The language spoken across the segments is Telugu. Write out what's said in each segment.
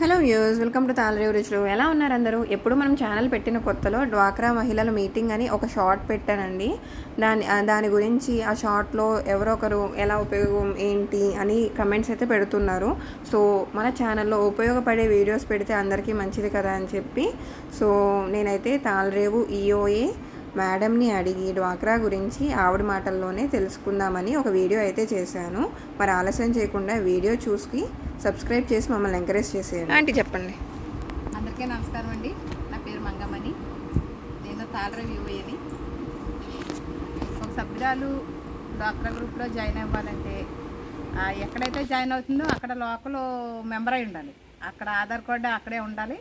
Hello views, welcome to Tallarevu రుచులు. ఎలా ఉన్నారు అందరూ? ఎప్పుడు మనం ఛానల్ పెట్టిన కొత్తలో డ్వాక్రా మహిళల మీటింగ్ అని ఒక షార్ట్ పెట్టానండి. దాని గురించి ఆ షార్ట్లో ఎవరో ఒకరు ఎలా ఉపయోగం ఏంటి అని కమెంట్స్ అయితే పెడుతున్నారు. సో మన ఛానల్లో ఉపయోగపడే వీడియోస్ పెడితే అందరికీ మంచిది కదా అని చెప్పి నేనైతే తాళరేవు ఈఓఏ మేడంని అడిగి డ్వాక్రా గురించి ఆవిడ మాటల్లోనే తెలుసుకుందామని ఒక వీడియో అయితే చేశాను. మరి ఆలస్యం చేయకుండా వీడియో చూసి సబ్స్క్రైబ్ చేసి మమ్మల్ని ఎంకరేజ్ చేసేయండి. ఆంటీ చెప్పండి. అందరికీ నమస్కారం అండి. నా పేరు మంగమ్మని. నేను తాళరేవు ఈఓఏని. ఒక సభ్యురాలు డ్వాక్రా గ్రూప్లో జాయిన్ అవ్వాలంటే ఎక్కడైతే జాయిన్ అవుతుందో అక్కడ లోకల్ మెంబర్ అయి ఉండాలి. అక్కడ ఆధార్ కార్డు అక్కడే ఉండాలి.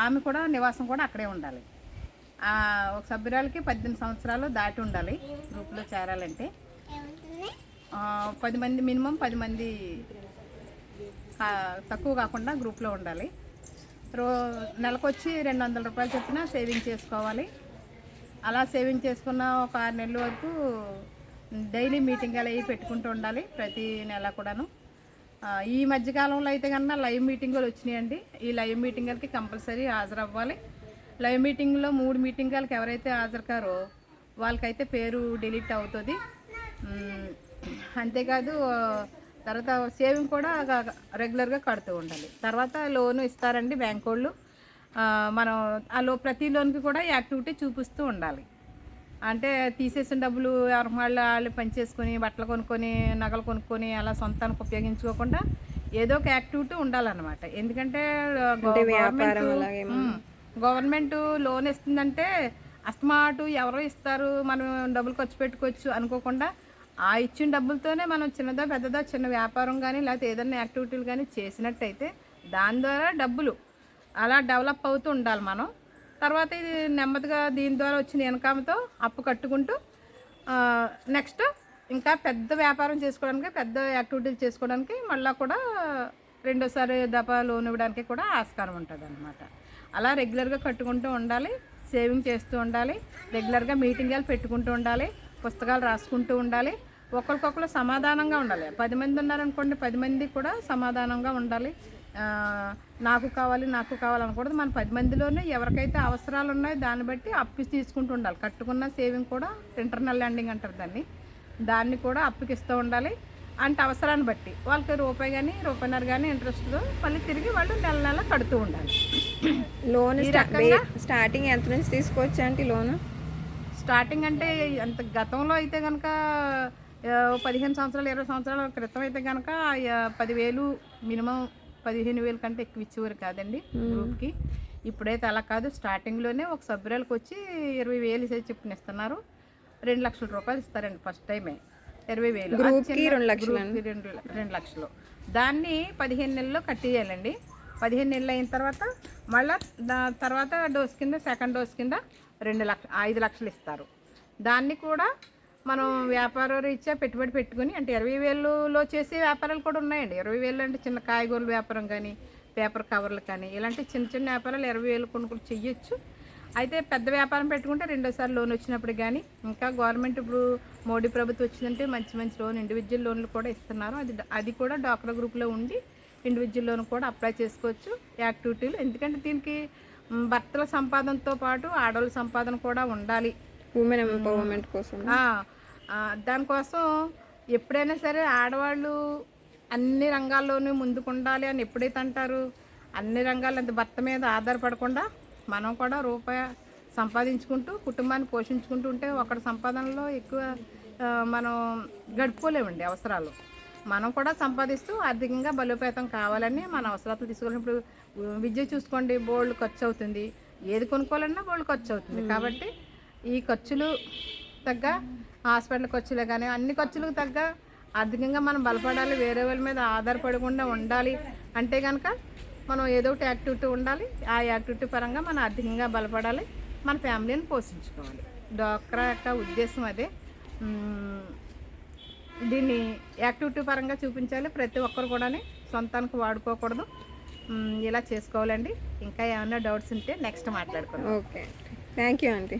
ఆమె కూడా నివాసం కూడా అక్కడే ఉండాలి. ఒక సభ్యురాలకి 18 సంవత్సరాలు దాటి ఉండాలి గ్రూప్లో చేరాలంటే. 10 మంది, మినిమం 10 మంది తక్కువ కాకుండా గ్రూప్లో ఉండాలి. నెలకొచ్చి 200 రూపాయలు చొప్పున సేవింగ్ చేసుకోవాలి. అలా సేవింగ్ చేసుకున్న ఒక 6 నెలల వరకు డైలీ మీటింగ్ అలా పెట్టుకుంటూ ఉండాలి ప్రతి నెల కూడాను. ఈ మధ్యకాలంలో అయితే కన్నా లైవ్ మీటింగులు వచ్చినాయండి. ఈ లైవ్ మీటింగులకి కంపల్సరీ హాజరవ్వాలి. లైవ్ మీటింగ్లో 3 మీటింగులకి ఎవరైతే హాజరు కారో వాళ్ళకైతే పేరు డిలీట్ అవుతుంది. అంతేకాదు తర్వాత సేవింగ్ కూడా రెగ్యులర్గా కడుతూ ఉండాలి. తర్వాత లోను ఇస్తారండి బ్యాంక్ వాళ్ళు. మనం ప్రతి లోన్కి కూడా యాక్టివిటీ చూపిస్తూ ఉండాలి. అంటే తీసేసిన డబ్బులు ఎవరి వాళ్ళు పనిచేసుకొని బట్టలు కొనుక్కొని నగలు కొనుక్కొని అలా సొంతానికి ఉపయోగించుకోకుండా ఏదో ఒక యాక్టివిటీ ఉండాలన్నమాట. ఎందుకంటే గవర్నమెంట్ లోన్ ఇస్తుందంటే అస్తమాటు ఎవరో ఇస్తారు, మనం డబ్బులు ఖర్చు పెట్టుకోవచ్చు అనుకోకుండా ఆ ఇచ్చిన డబ్బులతోనే మనం చిన్నదో పెద్దదో చిన్న వ్యాపారం కానీ లేకపోతే ఏదైనా యాక్టివిటీలు కానీ చేసినట్టయితే దాని ద్వారా డబ్బులు అలా డెవలప్ అవుతూ ఉండాలి మనం. తర్వాత ఇది నెమ్మదిగా దీని ద్వారా వచ్చిన ఇన్కమ్తో అప్పు కట్టుకుంటూ నెక్స్ట్ ఇంకా పెద్ద వ్యాపారం చేసుకోవడానికి, పెద్ద యాక్టివిటీలు చేసుకోవడానికి మళ్ళీ కూడా రెండోసారి దఫా లోన్ ఇవ్వడానికి కూడా ఆస్కారం ఉంటుంది అన్నమాట. అలా రెగ్యులర్గా కట్టుకుంటూ ఉండాలి, సేవింగ్ చేస్తూ ఉండాలి, రెగ్యులర్గా మీటింగ్లు పెట్టుకుంటూ ఉండాలి, పుస్తకాలు రాసుకుంటూ ఉండాలి, ఒకరికొకరు సమాధానంగా ఉండాలి. 10 మంది ఉన్నారనుకోండి, 10 మంది కూడా సమాధానంగా ఉండాలి. నాకు కావాలి అనకూడదు. మన 10 మందిలోనే ఎవరికైతే అవసరాలు ఉన్నాయో దాన్ని బట్టి అప్పు తీసుకుంటూ ఉండాలి. కట్టుకున్న సేవింగ్ కూడా ఇంటర్నల్ ల్యాండింగ్ అంటారు దాన్ని కూడా అప్పుకి ఇస్తూ ఉండాలి. అంటే అవసరాన్ని బట్టి వాళ్ళకి రూపాయి కానీ రూపాయిన్నర కానీ ఇంట్రెస్ట్తో మళ్ళీ తిరిగి వాళ్ళు నెల కడుతూ ఉండాలి. లోన్ స్టార్టింగ్ ఎంత నుంచి తీసుకోవచ్చు అంటే లోను? స్టార్టింగ్ అంటే అంత గతంలో అయితే కనుక 15 సంవత్సరాలు 20 సంవత్సరాల క్రితం అయితే కనుక 10,000 మినిమం 15,000 కంటే ఎక్కువ ఇచ్చేవారు కాదండి గ్రూప్కి. ఇప్పుడైతే అలా కాదు. స్టార్టింగ్లోనే ఒక సభ్యురాలకు వచ్చి 20,000 చెప్పుకుని ఇస్తున్నారు. 2 లక్షల రూపాయలు ఇస్తారండి ఫస్ట్ టైమే. 20,000 2 లక్షలు. దాన్ని 15 నెలల్లో కట్టేయాలండి. 15 నెలలు అయిన తర్వాత మళ్ళీ తర్వాత డోస్ కింద సెకండ్ డోస్ కింద 5 లక్షలు ఇస్తారు. దాన్ని కూడా మనం వ్యాపార రీత్యా పెట్టుబడి పెట్టుకుని, అంటే 20,000లో చేసే వ్యాపారాలు కూడా ఉన్నాయండి. 20,000 అంటే చిన్న కాయగూరల వ్యాపారం కానీ, పేపర్ కవర్లు కానీ ఇలాంటి చిన్న చిన్న వ్యాపారాలు 20,000 కొనుక్కుని చెయ్యొచ్చు. అయితే పెద్ద వ్యాపారం పెట్టుకుంటే రెండోసారి లోన్ వచ్చినప్పుడు కానీ, ఇంకా గవర్నమెంట్ ఇప్పుడు మోడీ ప్రభుత్వం వచ్చిందంటే మంచి మంచి లోన్, ఇండివిజువల్ లోన్లు కూడా ఇస్తున్నారు. అది కూడా డ్వాక్రా గ్రూప్లో ఉండి ఇండివిజువల్ లోన్ కూడా అప్లై చేసుకోవచ్చు యాక్టివిటీలు. ఎందుకంటే దీనికి భర్తల సంపాదనతో పాటు ఆడవాళ్ళ సంపాదన కూడా ఉండాలి, ఉమెన్ ఎంపవర్మెంట్ కోసం. దానికోసం ఎప్పుడైనా సరే ఆడవాళ్ళు అన్ని రంగాల్లోనూ ముందుకుండాలి అని ఎప్పుడైతే అంటారు, అన్ని రంగాల్లో భర్త మీద ఆధారపడకుండా మనం కూడా రూపాయి సంపాదించుకుంటూ కుటుంబాన్ని పోషించుకుంటూ ఉంటే ఒకటి సంపాదనలో ఎక్కువ మనం గడుపుకోలేమండి. అవసరాలు మనం కూడా సంపాదిస్తూ ఆర్థికంగా బలోపేతం కావాలని మన అవసరాలు తీసుకున్నప్పుడు విద్య చూసుకోండి, బోల్డ్ ఖర్చు అవుతుంది. ఏది కొనుక్కోవాలన్నా బోల్డ్ ఖర్చు అవుతుంది. కాబట్టి ఈ ఖర్చులు తగ్గ హాస్పిటల్ ఖర్చులే కానీ అన్ని ఖర్చులకు తగ్గ ఆర్థికంగా మనం బలపడాలి. వేరే వాళ్ళ మీద ఆధారపడకుండా ఉండాలి అంటే కనుక మనం ఏదో ఒకటి యాక్టివిటీ ఉండాలి. ఆ యాక్టివిటీ పరంగా మనం ఆర్థికంగా బలపడాలి, మన ఫ్యామిలీని పోషించుకోవాలి. డ్వాక్రా యొక్క ఉద్దేశం అదే. దీన్ని యాక్టివిటీ పరంగా చూపించాలి. ప్రతి ఒక్కరు కూడా సొంతానికి వాడుకోకూడదు, ఇలా చేసుకోవాలండి. ఇంకా ఏమైనా డౌట్స్ ఉంటే నెక్స్ట్ మాట్లాడుకోండి. Okay, thank you aunty.